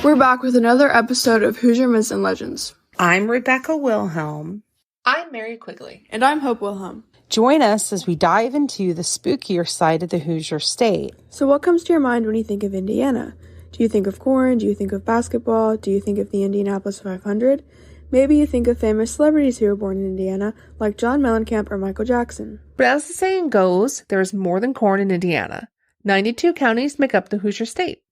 We're back with another episode of Hoosier Myths and Legends. I'm Rebecca Wilhelm. I'm Mary Quigley. And I'm Hope Wilhelm. Join us as we dive into the spookier side of the Hoosier State. So what comes to your mind when you think of Indiana? Do you think of corn? Do you think of basketball? Do you think of the Indianapolis 500? Maybe you think of famous celebrities who were born in Indiana, like John Mellencamp or Michael Jackson. But as the saying goes, there is more than corn in Indiana. 92 counties make up the Hoosier State.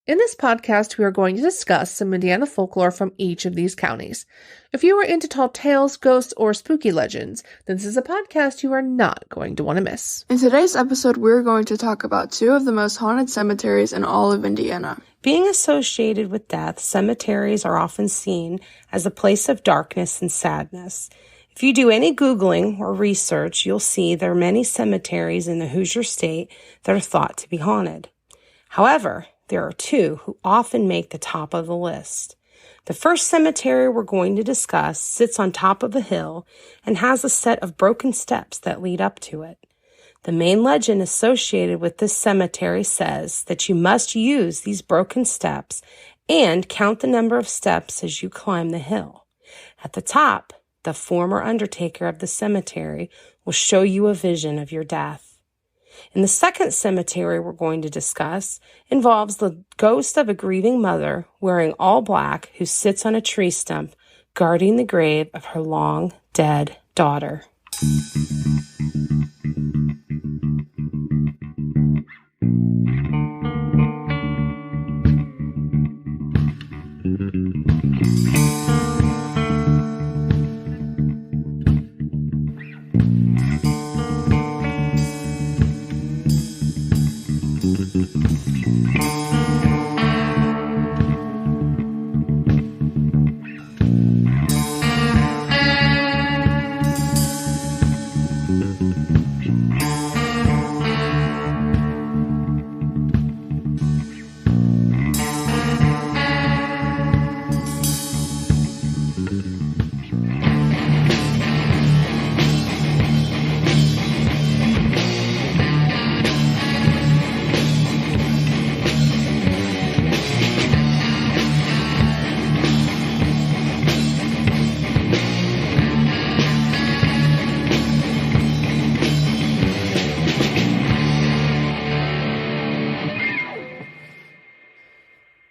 In this podcast, we are going to discuss some Indiana folklore from each of these counties. If you are into tall tales, ghosts, or spooky legends, then this is a podcast you are not going to want to miss. In today's episode, we're going to talk about two of the most haunted cemeteries in all of Indiana. Being associated with death, cemeteries are often seen as a place of darkness and sadness. If you do any Googling or research, you'll see there are many cemeteries in the Hoosier State that are thought to be haunted. However, there are two who often make the top of the list. The first cemetery we're going to discuss sits on top of a hill and has a set of broken steps that lead up to it. The main legend associated with this cemetery says that you must use these broken steps and count the number of steps as you climb the hill. At the top, the former undertaker of the cemetery will show you a vision of your death. And the second cemetery we're going to discuss involves the ghost of a grieving mother wearing all black who sits on a tree stump guarding the grave of her long dead daughter.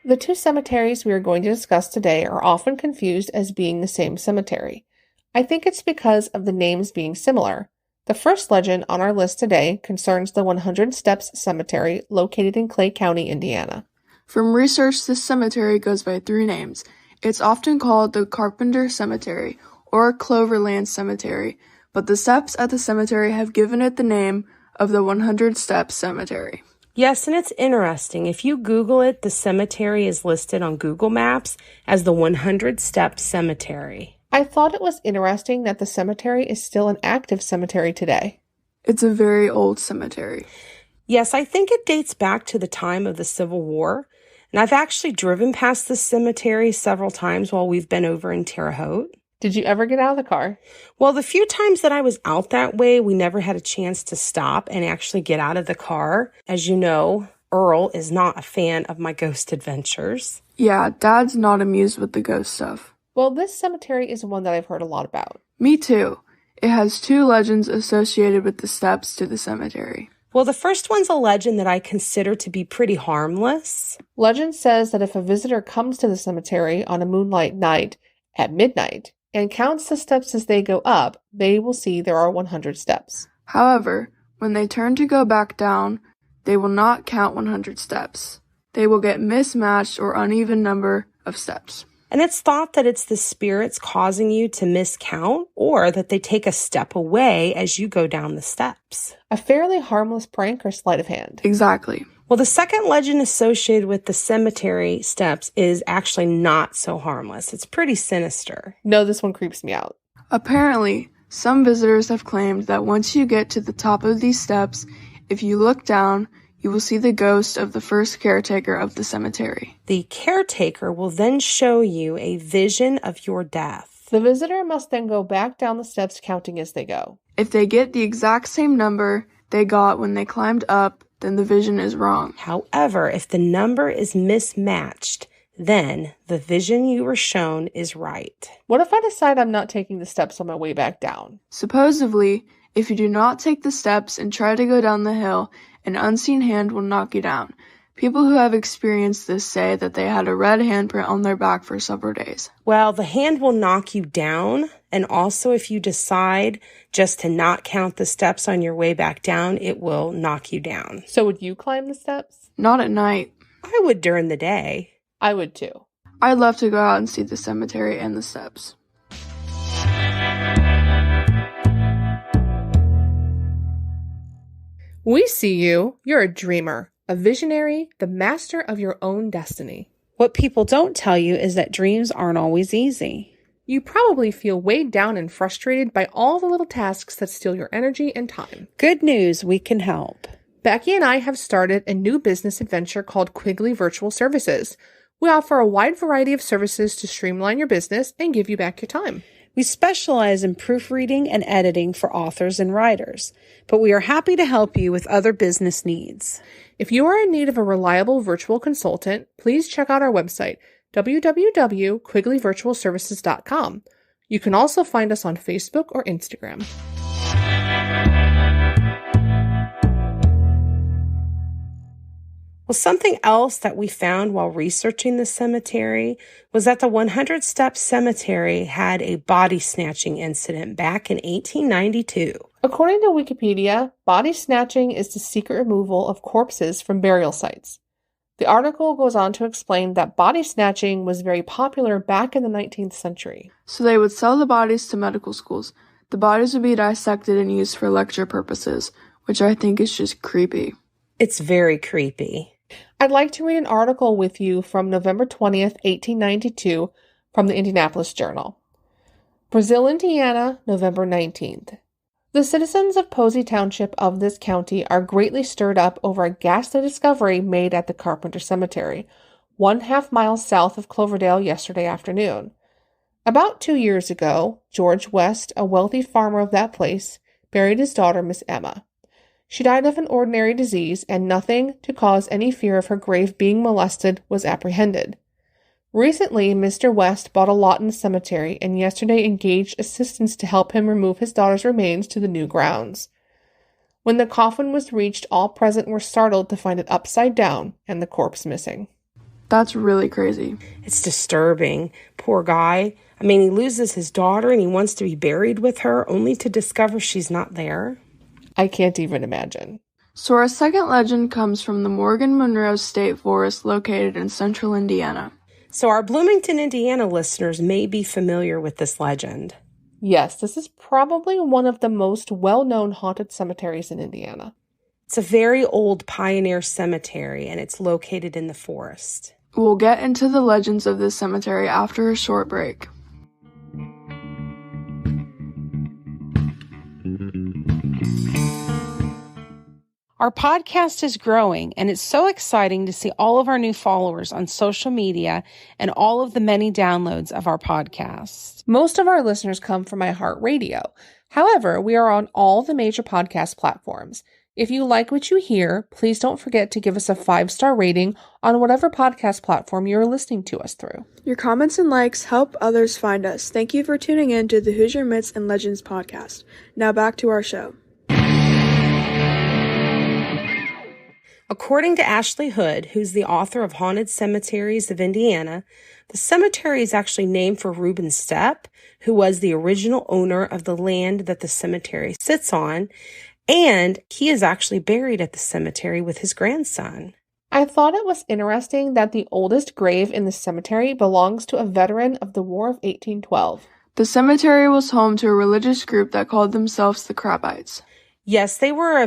The two cemeteries we are going to discuss today are often confused as being the same cemetery. I think it's because of the names being similar. The first legend on our list today concerns the 100 Steps Cemetery located in Clay County, Indiana. From research, this cemetery goes by three names. It's often called the Carpenter Cemetery or Cloverland Cemetery, but the steps at the cemetery have given it the name of the 100 Steps Cemetery. Yes, and it's interesting. If you Google it, the cemetery is listed on Google Maps as the 100 Steps Cemetery. I thought it was interesting that the cemetery is still an active cemetery today. It's a very old cemetery. Yes, I think it dates back to the time of the Civil War, and I've actually driven past this cemetery several times while we've been over in Terre Haute. Did you ever get out of the car? Well, the few times that I was out that way, we never had a chance to stop and actually get out of the car. As you know, Earl is not a fan of my ghost adventures. Yeah, Dad's not amused with the ghost stuff. Well, this cemetery is one that I've heard a lot about. Me too. It has two legends associated with the steps to the cemetery. Well, the first one's a legend that I consider to be pretty harmless. Legend says that if a visitor comes to the cemetery on a moonlight night at midnight, and counts the steps as they go up, they will see there are 100 steps. However, when they turn to go back down, they will not count 100 steps. They will get mismatched or uneven number of steps. And it's thought that it's the spirits causing you to miscount or that they take a step away as you go down the steps. A fairly harmless prank or sleight of hand. Exactly. Well, the second legend associated with the cemetery steps is actually not so harmless. It's pretty sinister. No, this one creeps me out. Apparently, some visitors have claimed that once you get to the top of these steps, if you look down, you will see the ghost of the first caretaker of the cemetery. The caretaker will then show you a vision of your death. The visitor must then go back down the steps counting as they go. If they get the exact same number they got when they climbed up, then the vision is wrong. However, if the number is mismatched, then the vision you were shown is right. What if I decide I'm not taking the steps on my way back down? Supposedly, if you do not take the steps and try to go down the hill, an unseen hand will knock you down. People who have experienced this say that they had a red handprint on their back for several days. Well, the hand will knock you down, and also if you decide just to not count the steps on your way back down, it will knock you down. So would you climb the steps? Not at night. I would during the day. I would too. I'd love to go out and see the cemetery and the steps. We see you. You're a dreamer, a visionary, the master of your own destiny. What people don't tell you is that dreams aren't always easy. You probably feel weighed down and frustrated by all the little tasks that steal your energy and time. Good news, we can help. Becky and I have started a new business adventure called Quigley Virtual Services. We offer a wide variety of services to streamline your business and give you back your time. We specialize in proofreading and editing for authors and writers, but we are happy to help you with other business needs. If you are in need of a reliable virtual consultant, please check out our website, www.quigleyvirtualservices.com. You can also find us on Facebook or Instagram. Well, something else that we found while researching the cemetery was that the 100 Steps Cemetery had a body snatching incident back in 1892. According to Wikipedia, body snatching is the secret removal of corpses from burial sites. The article goes on to explain that body snatching was very popular back in the 19th century. So they would sell the bodies to medical schools. The bodies would be dissected and used for lecture purposes, which I think is just creepy. It's very creepy. I'd like to read an article with you from November 20th, 1892, from the Indianapolis Journal. Brazil, Indiana, November 19th. The citizens of Posey Township of this county are greatly stirred up over a ghastly discovery made at the Carpenter Cemetery, 1/2 mile south of Cloverdale yesterday afternoon. About 2 years ago, George West, a wealthy farmer of that place, buried his daughter, Miss Emma. She died of an ordinary disease, and nothing to cause any fear of her grave being molested was apprehended. Recently, Mr. West bought a lot in the cemetery and yesterday engaged assistants to help him remove his daughter's remains to the new grounds. When the coffin was reached, all present were startled to find it upside down and the corpse missing. That's really crazy. It's disturbing. Poor guy. I mean, he loses his daughter and he wants to be buried with her only to discover she's not there. I can't even imagine. So our second legend comes from the Morgan Monroe State Forest located in central Indiana. So our Bloomington, Indiana listeners may be familiar with this legend. Yes, this is probably one of the most well-known haunted cemeteries in Indiana. It's a very old pioneer cemetery, and it's located in the forest. We'll get into the legends of this cemetery after a short break. Our podcast is growing, and it's so exciting to see all of our new followers on social media and all of the many downloads of our podcast. Most of our listeners come from iHeartRadio. However, we are on all the major podcast platforms. If you like what you hear, please don't forget to give us a 5-star rating on whatever podcast platform you're listening to us through. Your comments and likes help others find us. Thank you for tuning in to the Hoosier Myths and Legends podcast. Now back to our show. According to Ashley Hood, who's the author of Haunted Cemeteries of Indiana, the cemetery is actually named for Reuben Stepp, who was the original owner of the land that the cemetery sits on, and he is actually buried at the cemetery with his grandson. I thought it was interesting that the oldest grave in the cemetery belongs to a veteran of the War of 1812. The cemetery was home to a religious group that called themselves the Crabbites. Yes, they were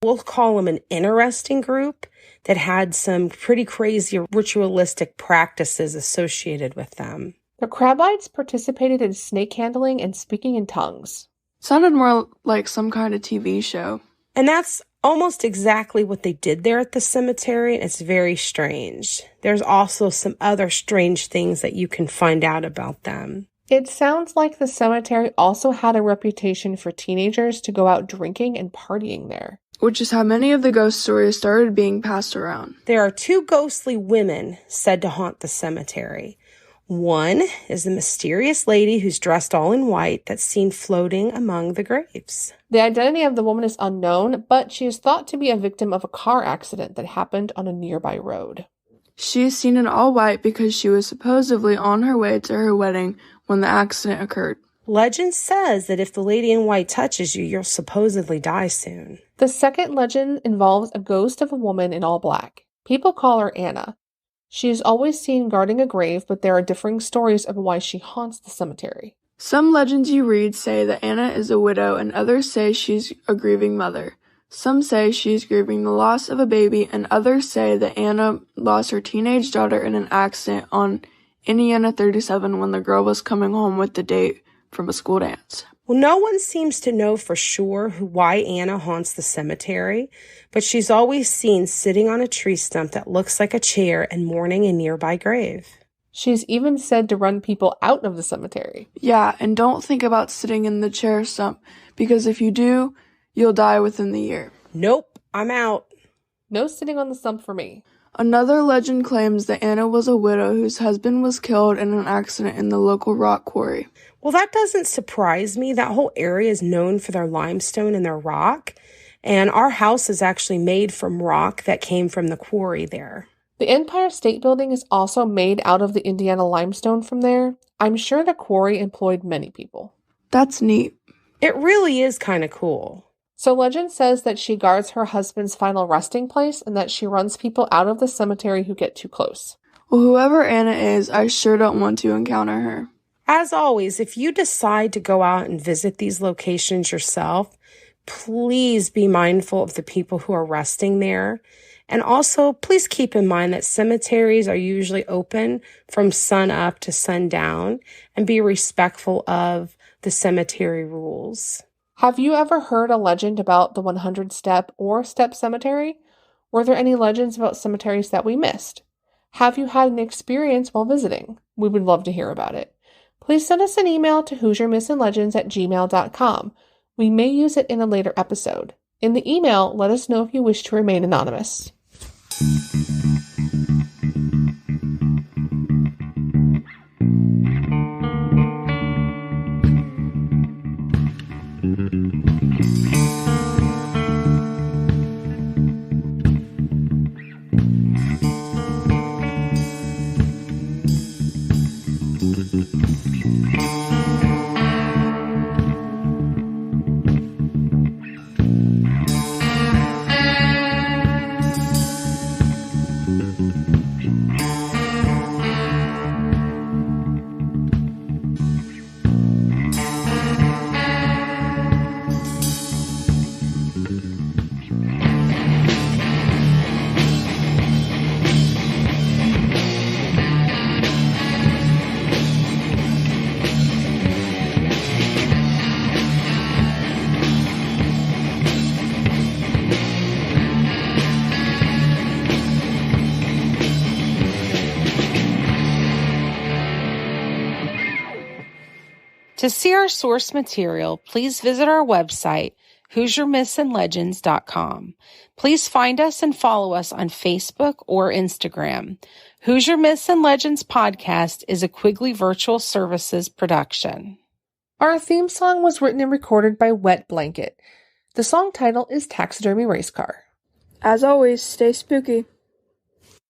we'll call them an interesting group that had some pretty crazy ritualistic practices associated with them. The Crabbites participated in snake handling and speaking in tongues. Sounded more like some kind of TV show. And that's almost exactly what they did there at the cemetery, and it's very strange. There's also some other strange things that you can find out about them. It sounds like the cemetery also had a reputation for teenagers to go out drinking and partying there. which is how many of the ghost stories started being passed around. There are 2 ghostly women said to haunt the cemetery. One is a mysterious lady who's dressed all in white that's seen floating among the graves. The identity of the woman is unknown, but she is thought to be a victim of a car accident that happened on a nearby road. She is seen in all white because she was supposedly on her way to her wedding when the accident occurred. Legend says that if the lady in white touches you, you'll supposedly die soon. The second legend involves a ghost of a woman in all black. People call her Anna. She is always seen guarding a grave, but there are differing stories of why she haunts the cemetery. Some legends you read say that Anna is a widow, and others say she's a grieving mother. Some say she's grieving the loss of a baby, and others say that Anna lost her teenage daughter in an accident on Indiana 37 when the girl was coming home with the date from a school dance. Well, no one seems to know for sure why Anna haunts the cemetery, but she's always seen sitting on a tree stump that looks like a chair and mourning a nearby grave. She's even said to run people out of the cemetery. Yeah, and don't think about sitting in the chair stump, because if you do, you'll die within the year. Nope, I'm out. No sitting on the stump for me. Another legend claims that Anna was a widow whose husband was killed in an accident in the local rock quarry. Well, that doesn't surprise me. That whole area is known for their limestone and their rock, and our house is actually made from rock that came from the quarry there. The Empire State Building is also made out of the Indiana limestone from there. I'm sure the quarry employed many people. That's neat. It really is kind of cool. So legend says that she guards her husband's final resting place and that she runs people out of the cemetery who get too close. Well, whoever Anna is, I sure don't want to encounter her. As always, if you decide to go out and visit these locations yourself, please be mindful of the people who are resting there. And also, please keep in mind that cemeteries are usually open from sun up to sundown, and be respectful of the cemetery rules. Have you ever heard a legend about the 100 Stepp or Stepp Cemetery? Were there any legends about cemeteries that we missed? Have you had an experience while visiting? We would love to hear about it. Please send us an email to HoosierMythsAndLegends@gmail.com. We may use it in a later episode. In the email, let us know if you wish to remain anonymous. To see our source material, please visit our website, HoosierMythsAndLegends.com. Please find us and follow us on Facebook or Instagram. Hoosier Myths and Legends podcast is a Quigley Virtual Services production. Our theme song was written and recorded by Wet Blanket. The song title is Taxidermy Race Car. As always, stay spooky.